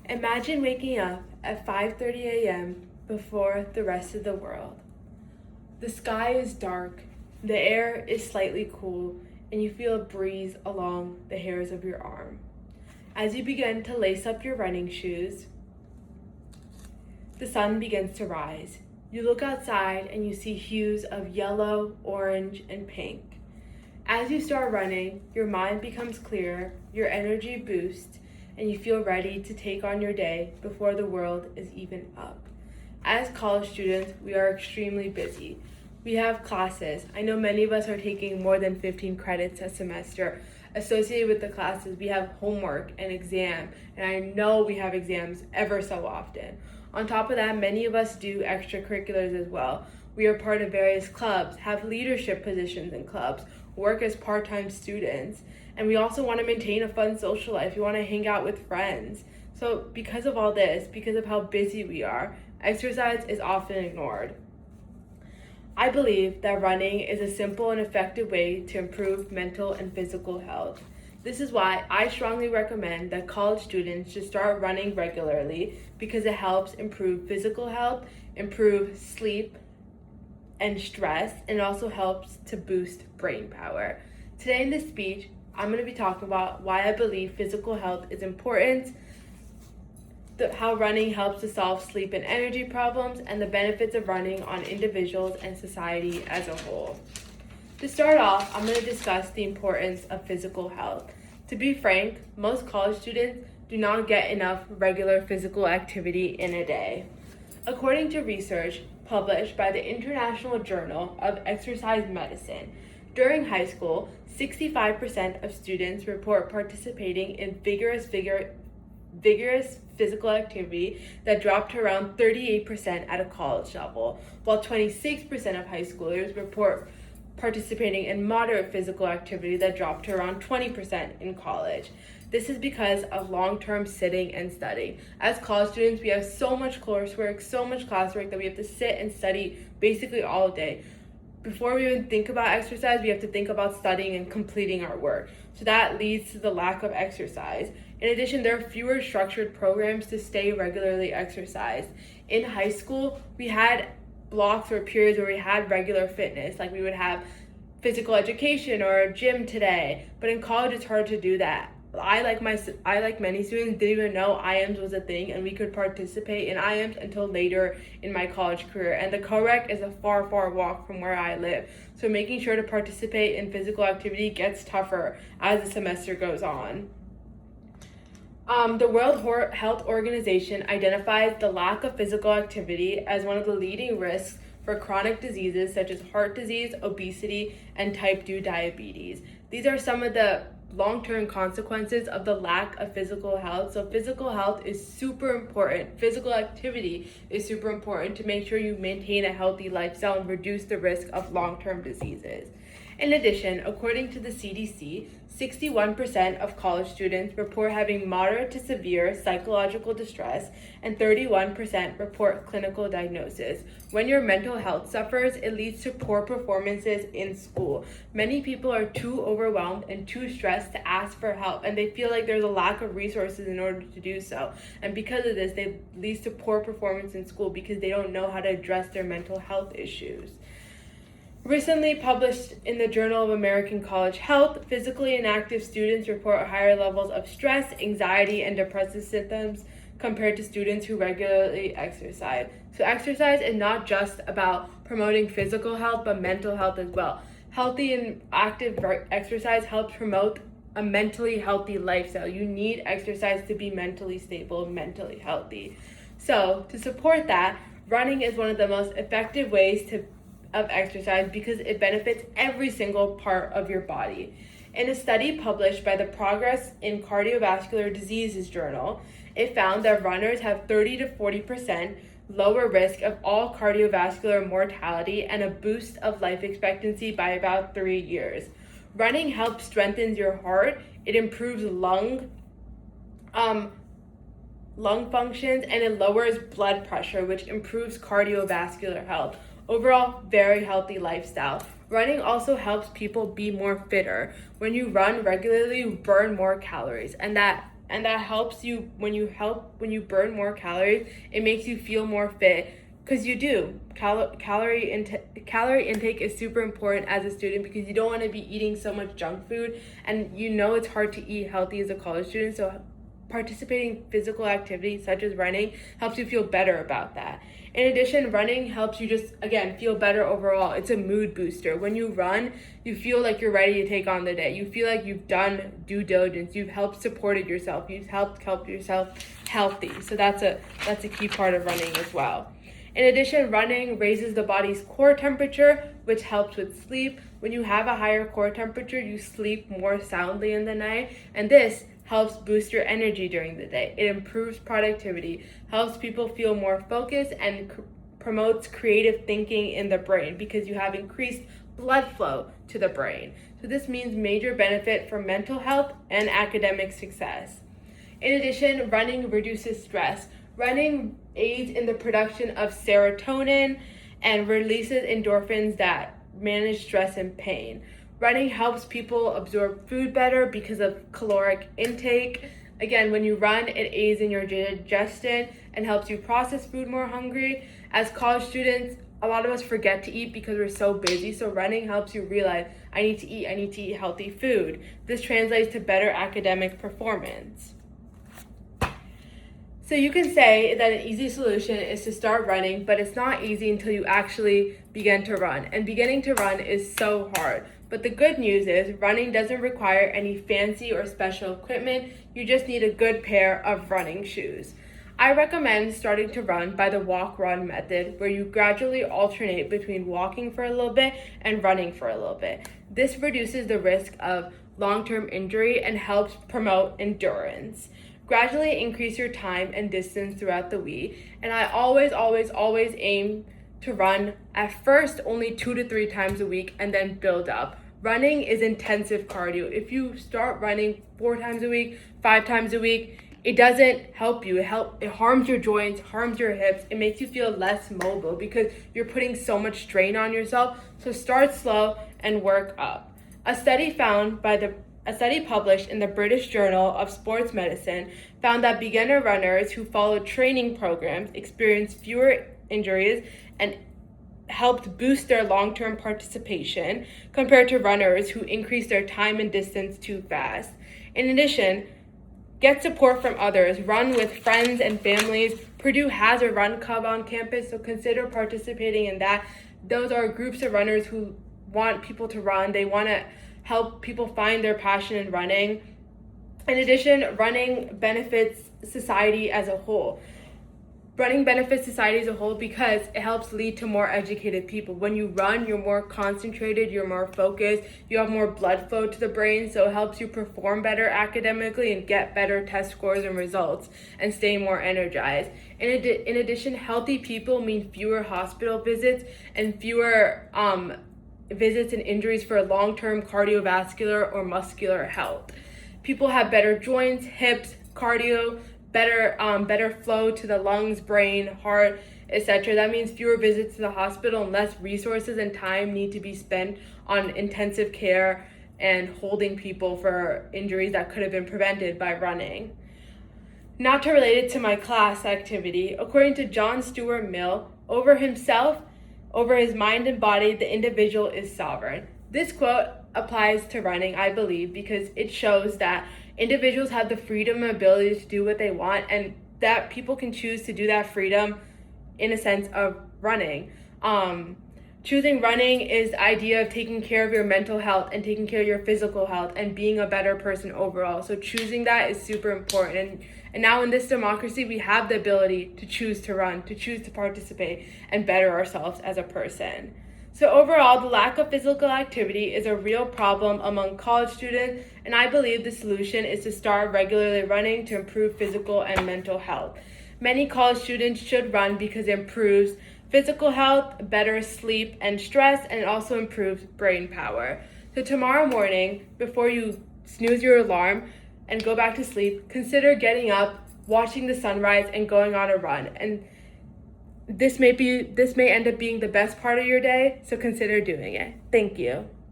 Imagine waking up at 5:30 a.m. before the rest of the world. The sky is dark, the air is slightly cool, and you feel a breeze along the hairs of your arm. As you begin to lace up your running shoes, the sun begins to rise. You look outside and you see hues of yellow, orange, and pink. As you start running, your mind becomes clearer, your energy boosts, and you feel ready to take on your day before the world is even up. As college students, we are extremely busy. We have classes. I know many of us are taking more than 15 credits a semester. Associated with the classes, we have homework and exam, and I know we have exams ever so often. On top of that, many of us do extracurriculars as well. We are part of various clubs, have leadership positions in clubs, work as part-time students, and we also want to maintain a fun social life. We want to hang out with friends. So because of all this, because of how busy we are, exercise is often ignored. I believe that running is a simple and effective way to improve mental and physical health. This is why I strongly recommend that college students should start running regularly because it helps improve physical health, improve sleep and stress, and it also helps to boost brain power. Today in this speech, I'm going to be talking about why I believe physical health is important, how running helps to solve sleep and energy problems, and the benefits of running on individuals and society as a whole. To start off, I'm going to discuss the importance of physical health. To be frank, most college students do not get enough regular physical activity in a day. According to research published by the International Journal of Exercise Medicine, during high school, 65% of students report participating in vigorous physical activity that dropped to around 38% at a college level, while 26% of high schoolers report participating in moderate physical activity that dropped to around 20% in college. This is because of long-term sitting and studying. As college students, we have so much coursework, so much classwork that we have to sit and study basically all day. Before we even think about exercise, we have to think about studying and completing our work. So that leads to the lack of exercise. In addition, there are fewer structured programs to stay regularly exercised. In high school, we had blocks or periods where we had regular fitness, like we would have physical education or a gym today. But in college, it's hard to do that. I, like many students, didn't even know IMs was a thing, and we could participate in IMs until later in my college career. And the co-rec is a far, far walk from where I live. So making sure to participate in physical activity gets tougher as the semester goes on. The World Health Organization identifies the lack of physical activity as one of the leading risks for chronic diseases such as heart disease, obesity, and type 2 diabetes. These are some of the long-term consequences of the lack of physical health. So physical health is super important. Physical activity is super important to make sure you maintain a healthy lifestyle and reduce the risk of long-term diseases. In addition, according to the CDC, 61% of college students report having moderate to severe psychological distress, and 31% report clinical diagnosis. When your mental health suffers, it leads to poor performances in school. Many people are too overwhelmed and too stressed to ask for help, and they feel like there's a lack of resources in order to do so. And because of this, it leads to poor performance in school because they don't know how to address their mental health issues. Recently published in the Journal of American College Health, physically inactive students report higher levels of stress, anxiety, and depressive symptoms compared to students who regularly exercise. So exercise is not just about promoting physical health, but mental health as well. Healthy and active exercise helps promote a mentally healthy lifestyle. You need exercise to be mentally stable and mentally healthy. So to support that, running is one of the most effective ways of exercise because it benefits every single part of your body. In a study published by the Progress in Cardiovascular Diseases journal, it found that runners have 30 to 40% lower risk of all cardiovascular mortality and a boost of life expectancy by about 3 years. Running helps strengthen your heart, it improves lung functions, and it lowers blood pressure, which improves cardiovascular health. Overall, very healthy lifestyle. Running also helps people be more fitter. When you run regularly, you burn more calories, and that and that helps you when you burn more calories. It makes you feel more fit, because you do. Calorie intake is super important as a student, because you don't want to be eating so much junk food, and it's hard to eat healthy as a college student. So participating in physical activity such as running helps you feel better about that. In addition, running helps you just, again, feel better overall. It's a mood booster. When you run, you feel like you're ready to take on the day. You feel like you've done due diligence. You've helped supported yourself. You've helped yourself healthy. So that's a key part of running as well. In addition, running raises the body's core temperature, which helps with sleep. When you have a higher core temperature, you sleep more soundly in the night, and this helps boost your energy during the day. It improves productivity, helps people feel more focused, and promotes creative thinking in the brain, because you have increased blood flow to the brain. So this means major benefit for mental health and academic success. In addition, running reduces stress. Running aids in the production of serotonin and releases endorphins that manage stress and pain. Running helps people absorb food better because of caloric intake. Again, when you run, it aids in your digestion and helps you process food more hungry. As college students, a lot of us forget to eat because we're so busy. So running helps you realize, I need to eat healthy food. This translates to better academic performance. So you can say that an easy solution is to start running, but it's not easy until you actually begin to run. And beginning to run is so hard. But the good news is running doesn't require any fancy or special equipment. You just need a good pair of running shoes. I recommend starting to run by the walk-run method, where you gradually alternate between walking for a little bit and running for a little bit. This reduces the risk of long-term injury and helps promote endurance. Gradually increase your time and distance throughout the week. And I always aim to run at first only 2 to 3 times a week and then build up. Running is intensive cardio. If you start running 4 times a week, 5 times a week, it doesn't help you. It harms your joints, harms your hips. It makes you feel less mobile because you're putting so much strain on yourself. So start slow and work up. A study published in the British Journal of Sports Medicine found that beginner runners who followed training programs experienced fewer injuries and helped boost their long-term participation compared to runners who increased their time and distance too fast. In addition, get support from others. Run with friends and families. Purdue has a run club on campus, so consider participating in that. Those are groups of runners who want people to run. They want to help people find their passion in running. In addition, running benefits society as a whole. Running benefits society as a whole because it helps lead to more educated people. When you run, you're more concentrated, you're more focused, you have more blood flow to the brain, so it helps you perform better academically and get better test scores and results and stay more energized. In addition, healthy people mean fewer hospital visits and fewer visits and injuries for long-term cardiovascular or muscular health. People have better joints, hips, cardio, better flow to the lungs, brain, heart, etc. That means fewer visits to the hospital and less resources and time need to be spent on intensive care and holding people for injuries that could have been prevented by running. Not to relate it to my class activity, according to John Stuart Mill, over his mind and body, the individual is sovereign. This quote applies to running, I believe, because it shows that individuals have the freedom and ability to do what they want, and that people can choose to do that freedom in a sense of running. Choosing running is the idea of taking care of your mental health and taking care of your physical health and being a better person overall. So choosing that is super important. And now in this democracy, we have the ability to choose to run, to choose to participate, and better ourselves as a person. So overall, the lack of physical activity is a real problem among college students, and I believe the solution is to start regularly running to improve physical and mental health. Many college students should run because it improves physical health, better sleep and stress, and it also improves brain power. So tomorrow morning, before you snooze your alarm and go back to sleep, consider getting up, watching the sunrise, and going on a run. And this may end up being the best part of your day, so consider doing it. Thank you.